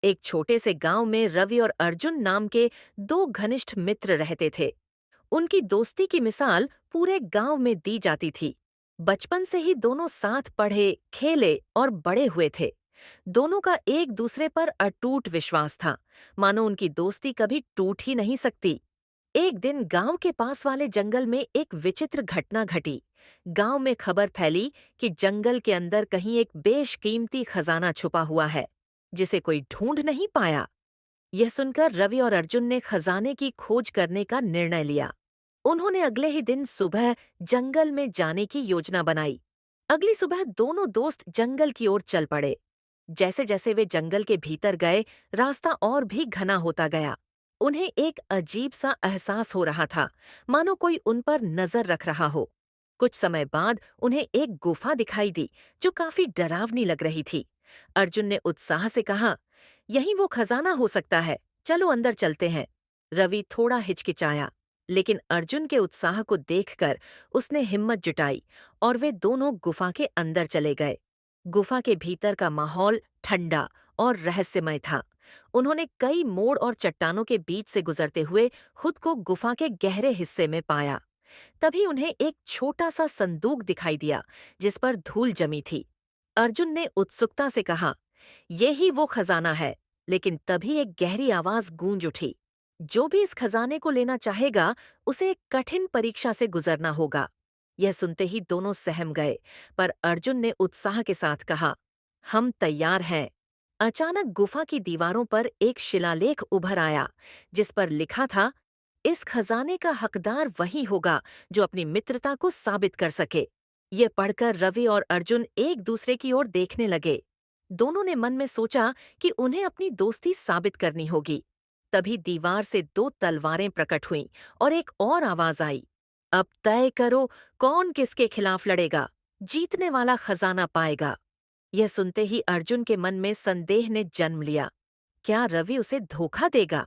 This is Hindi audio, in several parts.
एक छोटे से गांव में रवि और अर्जुन नाम के दो घनिष्ठ मित्र रहते थे। उनकी दोस्ती की मिसाल पूरे गांव में दी जाती थी। बचपन से ही दोनों साथ पढ़े, खेले और बड़े हुए थे। दोनों का एक दूसरे पर अटूट विश्वास था, मानो उनकी दोस्ती कभी टूट ही नहीं सकती। एक दिन गांव के पास वाले जंगल में एक विचित्र घटना घटी। गांव में खबर फैली कि जंगल के अंदर कहीं एक बेशकीमती खजाना छुपा हुआ है, जिसे कोई ढूंढ नहीं पाया। यह सुनकर रवि और अर्जुन ने खजाने की खोज करने का निर्णय लिया। उन्होंने अगले ही दिन सुबह जंगल में जाने की योजना बनाई। अगली सुबह दोनों दोस्त जंगल की ओर चल पड़े। जैसे जैसे वे जंगल के भीतर गए, रास्ता और भी घना होता गया। उन्हें एक अजीब सा एहसास हो रहा था, मानो कोई उन पर नजर रख रहा हो। कुछ समय बाद उन्हें एक गुफा दिखाई दी, जो काफी डरावनी लग रही थी। अर्जुन ने उत्साह से कहा, यही वो खजाना हो सकता है, चलो अंदर चलते हैं। रवि थोड़ा हिचकिचाया, लेकिन अर्जुन के उत्साह को देखकर उसने हिम्मत जुटाई और वे दोनों गुफा के अंदर चले गए। गुफा के भीतर का माहौल ठंडा और रहस्यमय था। उन्होंने कई मोड़ और चट्टानों के बीच से गुजरते हुए खुद को गुफा के गहरे हिस्से में पाया। तभी उन्हें एक छोटा सा संदूक दिखाई दिया, जिस पर धूल जमी थी। अर्जुन ने उत्सुकता से कहा, ये ही वो खजाना है। लेकिन तभी एक गहरी आवाज गूंज उठी, जो भी इस खजाने को लेना चाहेगा, उसे एक कठिन परीक्षा से गुजरना होगा। यह सुनते ही दोनों सहम गए, पर अर्जुन ने उत्साह के साथ कहा, हम तैयार हैं। अचानक गुफा की दीवारों पर एक शिलालेख उभर आया, जिस पर लिखा था, इस खजाने का हकदार वही होगा जो अपनी मित्रता को साबित कर सके। ये पढ़कर रवि और अर्जुन एक दूसरे की ओर देखने लगे। दोनों ने मन में सोचा कि उन्हें अपनी दोस्ती साबित करनी होगी। तभी दीवार से दो तलवारें प्रकट हुईं और एक और आवाज आई, अब तय करो कौन किसके खिलाफ लड़ेगा, जीतने वाला खजाना पाएगा। यह सुनते ही अर्जुन के मन में संदेह ने जन्म लिया। क्या रवि उसे धोखा देगा?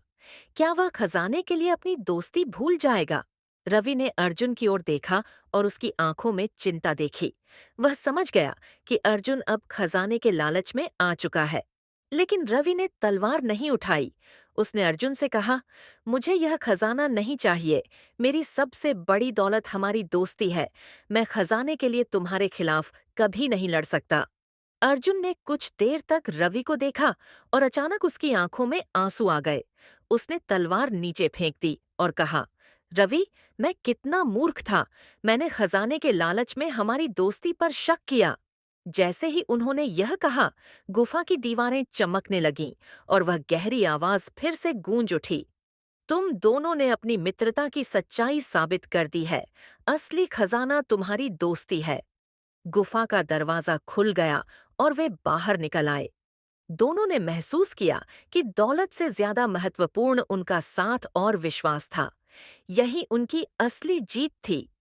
क्या वह खजाने के लिए अपनी दोस्ती भूल जाएगा? रवि ने अर्जुन की ओर देखा और उसकी आंखों में चिंता देखी। वह समझ गया कि अर्जुन अब खजाने के लालच में आ चुका है। लेकिन रवि ने तलवार नहीं उठाई। उसने अर्जुन से कहा, मुझे यह खजाना नहीं चाहिए। मेरी सबसे बड़ी दौलत हमारी दोस्ती है। मैं खजाने के लिए तुम्हारे खिलाफ कभी नहीं लड़ सकता। अर्जुन ने कुछ देर तक रवि को देखा और अचानक उसकी आंखों में आंसू आ गए। उसने तलवार नीचे फेंक दी और कहा, रवि, मैं कितना मूर्ख था। मैंने खजाने के लालच में हमारी दोस्ती पर शक किया। जैसे ही उन्होंने यह कहा, गुफा की दीवारें चमकने लगीं और वह गहरी आवाज फिर से गूंज उठी, तुम दोनों ने अपनी मित्रता की सच्चाई साबित कर दी है। असली खजाना तुम्हारी दोस्ती है। गुफा का दरवाजा खुल गया और वे बाहर निकल आए। दोनों ने महसूस किया कि दौलत से ज्यादा महत्वपूर्ण उनका साथ और विश्वास था। यही उनकी असली जीत थी।